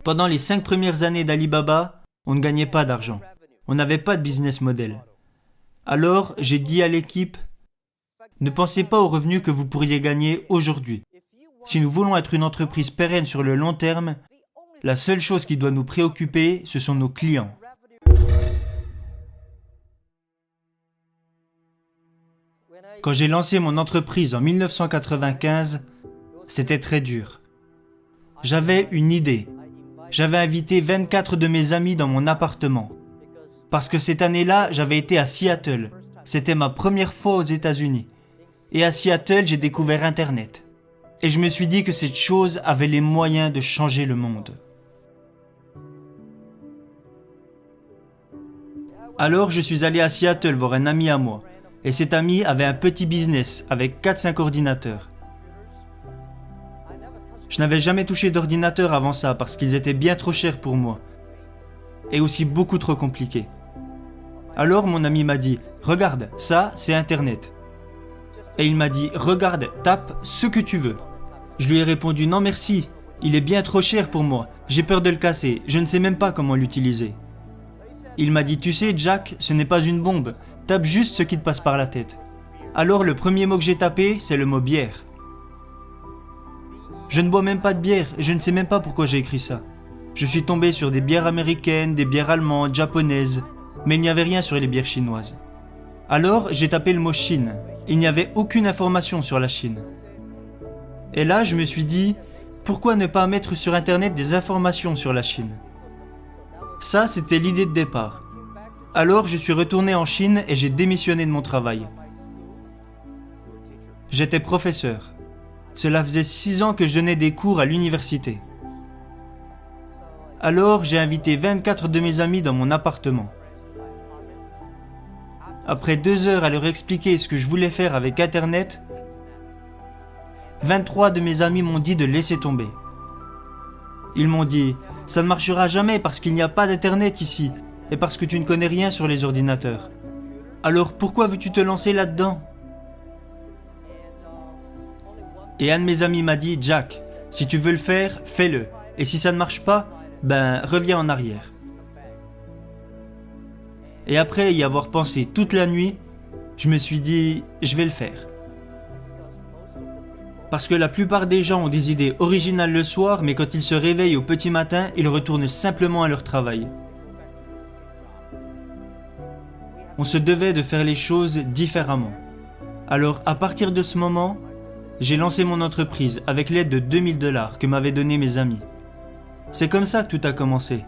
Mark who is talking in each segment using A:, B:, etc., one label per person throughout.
A: Pendant les 5 premières années d'Alibaba, on ne gagnait pas d'argent. On n'avait pas de business model. Alors, j'ai dit à l'équipe, ne pensez pas aux revenus que vous pourriez gagner aujourd'hui. Si nous voulons être une entreprise pérenne sur le long terme, la seule chose qui doit nous préoccuper, ce sont nos clients. Quand j'ai lancé mon entreprise en 1995, c'était très dur. J'avais une idée. J'avais invité 24 de mes amis dans mon appartement. Parce que cette année-là, j'avais été à Seattle. C'était ma première fois aux États-Unis. Et à Seattle, j'ai découvert Internet. Et je me suis dit que cette chose avait les moyens de changer le monde. Alors, je suis allé à Seattle voir un ami à moi. Et cet ami avait un petit business avec 4-5 ordinateurs. Je n'avais jamais touché d'ordinateur avant ça parce qu'ils étaient bien trop chers pour moi. Et aussi beaucoup trop compliqués. Alors mon ami m'a dit, regarde, ça c'est Internet. Et il m'a dit, regarde, tape ce que tu veux. Je lui ai répondu, non merci, il est bien trop cher pour moi, j'ai peur de le casser, je ne sais même pas comment l'utiliser. Il m'a dit, tu sais Jack, ce n'est pas une bombe, tape juste ce qui te passe par la tête. Alors le premier mot que j'ai tapé, c'est le mot bière. Je ne bois même pas de bière, je ne sais même pas pourquoi j'ai écrit ça. Je suis tombé sur des bières américaines, des bières allemandes, japonaises, mais il n'y avait rien sur les bières chinoises. Alors j'ai tapé le mot Chine. Il n'y avait aucune information sur la Chine. Et là je me suis dit, pourquoi ne pas mettre sur internet des informations sur la Chine? Ça c'était l'idée de départ. Alors je suis retourné en Chine et j'ai démissionné de mon travail. J'étais professeur. Cela faisait 6 ans que je donnais des cours à l'université. Alors j'ai invité 24 de mes amis dans mon appartement. Après 2 heures à leur expliquer ce que je voulais faire avec Internet, 23 de mes amis m'ont dit de laisser tomber. Ils m'ont dit, ça ne marchera jamais parce qu'il n'y a pas d'Internet ici et parce que tu ne connais rien sur les ordinateurs. Alors pourquoi veux-tu te lancer là-dedans? Et un de mes amis m'a dit, Jack, si tu veux le faire, fais-le. Et si ça ne marche pas, reviens en arrière. Et après y avoir pensé toute la nuit, je me suis dit, je vais le faire. Parce que la plupart des gens ont des idées originales le soir, mais quand ils se réveillent au petit matin, ils retournent simplement à leur travail. On se devait de faire les choses différemment. Alors à partir de ce moment, j'ai lancé mon entreprise avec l'aide de 2000 $ que m'avaient donné mes amis. C'est comme ça que tout a commencé.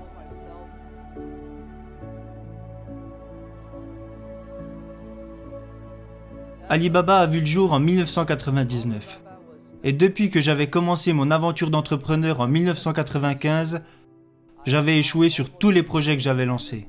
A: Alibaba a vu le jour en 1999. Et depuis que j'avais commencé mon aventure d'entrepreneur en 1995, j'avais échoué sur tous les projets que j'avais lancés.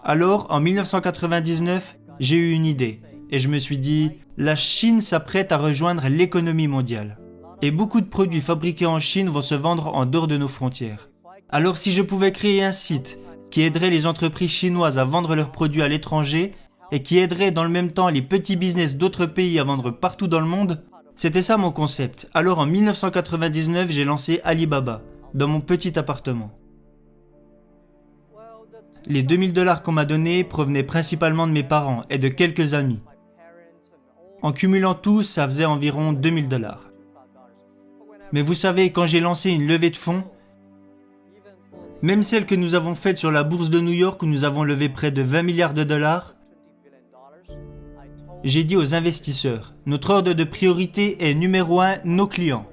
A: Alors, en 1999, j'ai eu une idée. Et je me suis dit, la Chine s'apprête à rejoindre l'économie mondiale. Et beaucoup de produits fabriqués en Chine vont se vendre en dehors de nos frontières. Alors si je pouvais créer un site qui aiderait les entreprises chinoises à vendre leurs produits à l'étranger et qui aiderait dans le même temps les petits business d'autres pays à vendre partout dans le monde, c'était ça mon concept. Alors en 1999, j'ai lancé Alibaba, dans mon petit appartement. Les 2000 $ qu'on m'a donnés provenaient principalement de mes parents et de quelques amis. En cumulant tout, ça faisait environ 2000 $. Mais vous savez, quand j'ai lancé une levée de fonds, même celle que nous avons faite sur la bourse de New York où nous avons levé près de 20 milliards de dollars, j'ai dit aux investisseurs, notre ordre de priorité est numéro 1, nos clients,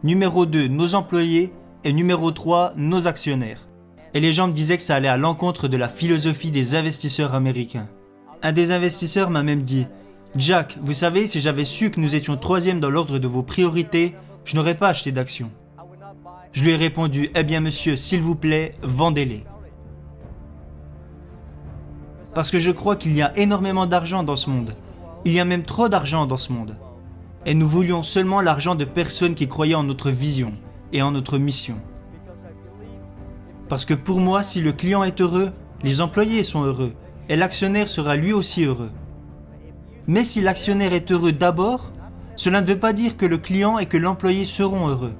A: numéro 2, nos employés et numéro 3, nos actionnaires. Et les gens me disaient que ça allait à l'encontre de la philosophie des investisseurs américains. Un des investisseurs m'a même dit, Jack, vous savez, si j'avais su que nous étions 3e dans l'ordre de vos priorités, je n'aurais pas acheté d'actions. Je lui ai répondu, eh bien monsieur, s'il vous plaît, vendez-les. Parce que je crois qu'il y a énormément d'argent dans ce monde. Il y a même trop d'argent dans ce monde. Et nous voulions seulement l'argent de personnes qui croyaient en notre vision et en notre mission. Parce que pour moi, si le client est heureux, les employés sont heureux et l'actionnaire sera lui aussi heureux. Mais si l'actionnaire est heureux d'abord, cela ne veut pas dire que le client et que l'employé seront heureux.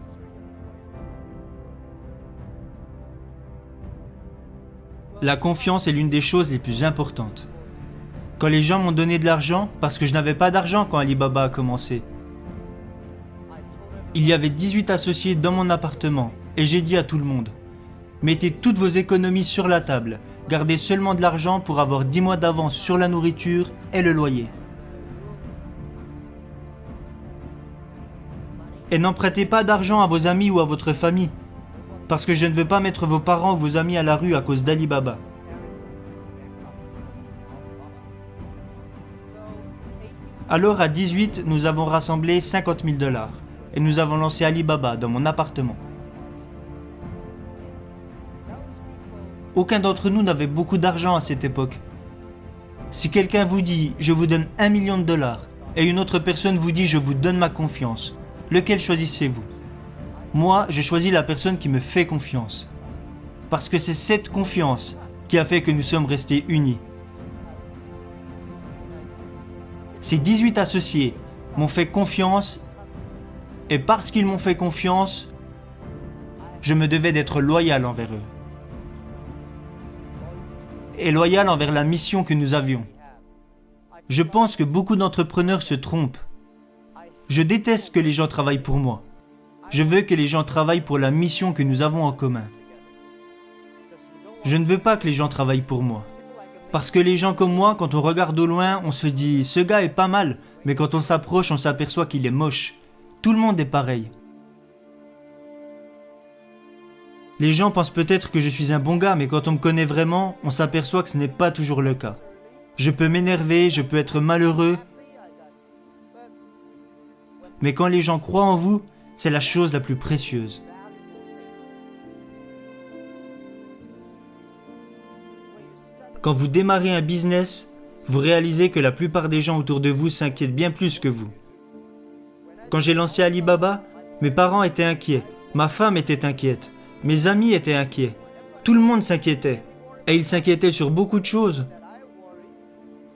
A: La confiance est l'une des choses les plus importantes. Quand les gens m'ont donné de l'argent, parce que je n'avais pas d'argent quand Alibaba a commencé, il y avait 18 associés dans mon appartement et j'ai dit à tout le monde: mettez toutes vos économies sur la table, gardez seulement de l'argent pour avoir 10 mois d'avance sur la nourriture et le loyer. Et n'empruntez pas d'argent à vos amis ou à votre famille, parce que je ne veux pas mettre vos parents ou vos amis à la rue à cause d'Alibaba. Alors à 18, nous avons rassemblé 50 000 $ et nous avons lancé Alibaba dans mon appartement. Aucun d'entre nous n'avait beaucoup d'argent à cette époque. Si quelqu'un vous dit « je vous donne 1 million de dollars » et une autre personne vous dit « je vous donne ma confiance », lequel choisissez-vous? Moi, je choisis la personne qui me fait confiance. Parce que c'est cette confiance qui a fait que nous sommes restés unis. Ces 18 associés m'ont fait confiance et parce qu'ils m'ont fait confiance, je me devais d'être loyal envers eux. Et loyal envers la mission que nous avions. Je pense que beaucoup d'entrepreneurs se trompent. Je déteste que les gens travaillent pour moi. Je veux que les gens travaillent pour la mission que nous avons en commun. Je ne veux pas que les gens travaillent pour moi. Parce que les gens comme moi, quand on regarde au loin, on se dit « ce gars est pas mal », mais quand on s'approche, on s'aperçoit qu'il est moche. Tout le monde est pareil. Les gens pensent peut-être que je suis un bon gars, mais quand on me connaît vraiment, on s'aperçoit que ce n'est pas toujours le cas. Je peux m'énerver, je peux être malheureux, mais quand les gens croient en vous, c'est la chose la plus précieuse. Quand vous démarrez un business, vous réalisez que la plupart des gens autour de vous s'inquiètent bien plus que vous. Quand j'ai lancé Alibaba, mes parents étaient inquiets, ma femme était inquiète, mes amis étaient inquiets. Tout le monde s'inquiétait. Et ils s'inquiétaient sur beaucoup de choses.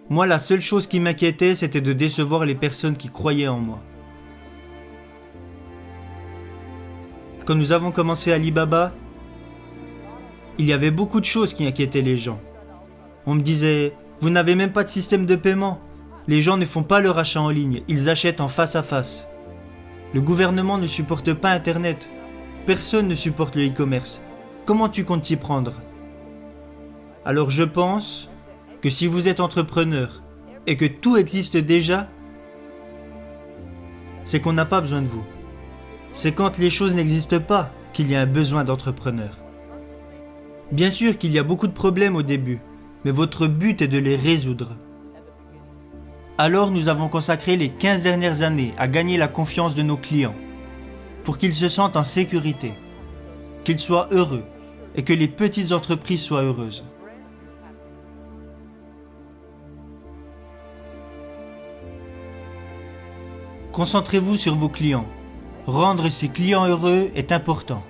A: Moi, la seule chose qui m'inquiétait, c'était de décevoir les personnes qui croyaient en moi. Quand nous avons commencé Alibaba, il y avait beaucoup de choses qui inquiétaient les gens. On me disait « vous n'avez même pas de système de paiement. Les gens ne font pas leur achat en ligne, ils achètent en face à face. Le gouvernement ne supporte pas Internet. Personne ne supporte le e-commerce. Comment tu comptes t'y prendre ?» Alors je pense que si vous êtes entrepreneur et que tout existe déjà, c'est qu'on n'a pas besoin de vous. C'est quand les choses n'existent pas qu'il y a un besoin d'entrepreneur. Bien sûr qu'il y a beaucoup de problèmes au début, mais votre but est de les résoudre. Alors nous avons consacré les 15 dernières années à gagner la confiance de nos clients, pour qu'ils se sentent en sécurité, qu'ils soient heureux et que les petites entreprises soient heureuses. Concentrez-vous sur vos clients. Rendre ses clients heureux est important.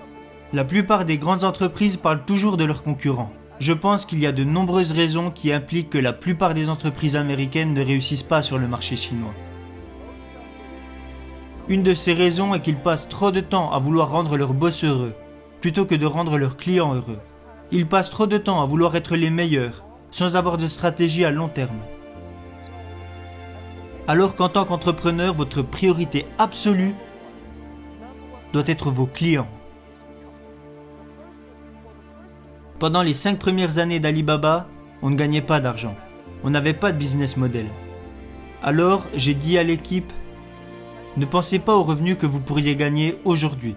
A: La plupart des grandes entreprises parlent toujours de leurs concurrents. Je pense qu'il y a de nombreuses raisons qui impliquent que la plupart des entreprises américaines ne réussissent pas sur le marché chinois. Une de ces raisons est qu'ils passent trop de temps à vouloir rendre leurs boss heureux, plutôt que de rendre leurs clients heureux. Ils passent trop de temps à vouloir être les meilleurs, sans avoir de stratégie à long terme. Alors qu'en tant qu'entrepreneur, votre priorité absolue doit être vos clients. Pendant les 5 premières années d'Alibaba, on ne gagnait pas d'argent. On n'avait pas de business model. Alors, j'ai dit à l'équipe, ne pensez pas aux revenus que vous pourriez gagner aujourd'hui.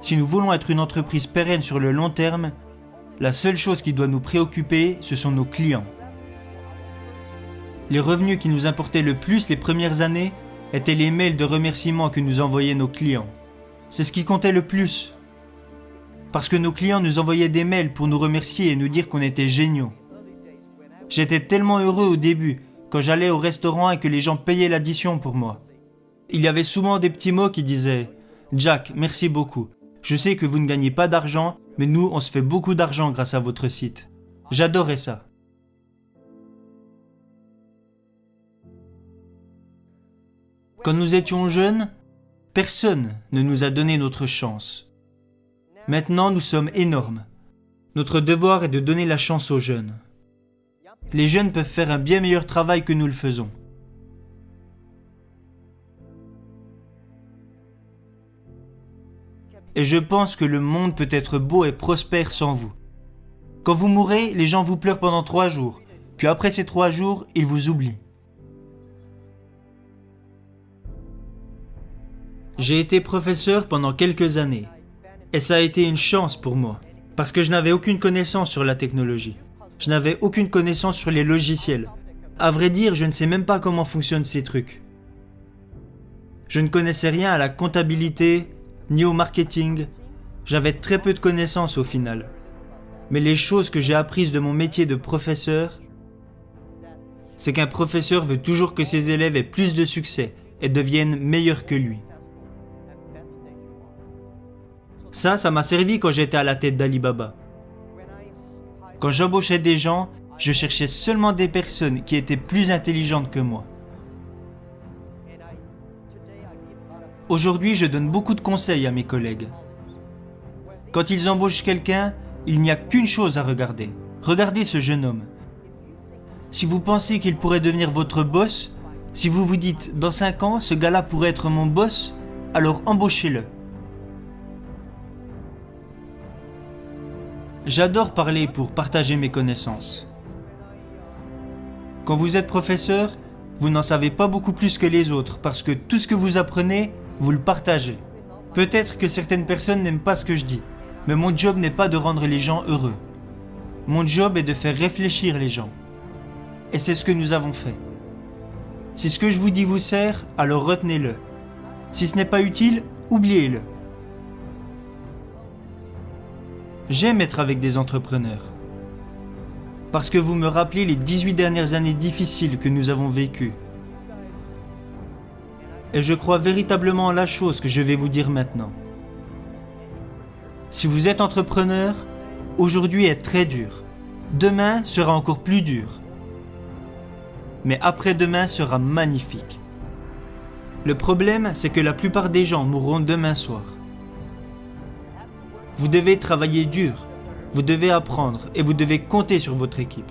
A: Si nous voulons être une entreprise pérenne sur le long terme, la seule chose qui doit nous préoccuper, ce sont nos clients. Les revenus qui nous importaient le plus les premières années étaient les mails de remerciements que nous envoyaient nos clients. C'est ce qui comptait le plus. Parce que nos clients nous envoyaient des mails pour nous remercier et nous dire qu'on était géniaux. J'étais tellement heureux au début, quand j'allais au restaurant et que les gens payaient l'addition pour moi. Il y avait souvent des petits mots qui disaient « Jack, merci beaucoup. Je sais que vous ne gagnez pas d'argent, mais nous, on se fait beaucoup d'argent grâce à votre site. » J'adorais ça. Quand nous étions jeunes, personne ne nous a donné notre chance. Maintenant, nous sommes énormes. Notre devoir est de donner la chance aux jeunes. Les jeunes peuvent faire un bien meilleur travail que nous le faisons. Et je pense que le monde peut être beau et prospère sans vous. Quand vous mourrez, les gens vous pleurent pendant 3 jours. Puis après ces 3 jours, ils vous oublient. J'ai été professeur pendant quelques années. Et ça a été une chance pour moi. Parce que je n'avais aucune connaissance sur la technologie. Je n'avais aucune connaissance sur les logiciels. À vrai dire, je ne sais même pas comment fonctionnent ces trucs. Je ne connaissais rien à la comptabilité, ni au marketing. J'avais très peu de connaissances au final. Mais les choses que j'ai apprises de mon métier de professeur, c'est qu'un professeur veut toujours que ses élèves aient plus de succès et deviennent meilleurs que lui. Ça m'a servi quand j'étais à la tête d'Alibaba. Quand j'embauchais des gens, je cherchais seulement des personnes qui étaient plus intelligentes que moi. Aujourd'hui, je donne beaucoup de conseils à mes collègues. Quand ils embauchent quelqu'un, il n'y a qu'une chose à regarder. Regardez ce jeune homme. Si vous pensez qu'il pourrait devenir votre boss, si vous vous dites « dans 5 ans, ce gars-là pourrait être mon boss », alors embauchez-le. J'adore parler pour partager mes connaissances. Quand vous êtes professeur, vous n'en savez pas beaucoup plus que les autres parce que tout ce que vous apprenez, vous le partagez. Peut-être que certaines personnes n'aiment pas ce que je dis, mais mon job n'est pas de rendre les gens heureux. Mon job est de faire réfléchir les gens. Et c'est ce que nous avons fait. Si ce que je vous dis vous sert, alors retenez-le. Si ce n'est pas utile, oubliez-le. J'aime être avec des entrepreneurs. Parce que vous me rappelez les 18 dernières années difficiles que nous avons vécues. Et je crois véritablement en la chose que je vais vous dire maintenant. Si vous êtes entrepreneur, aujourd'hui est très dur. Demain sera encore plus dur. Mais après-demain sera magnifique. Le problème, c'est que la plupart des gens mourront demain soir. Vous devez travailler dur, vous devez apprendre et vous devez compter sur votre équipe.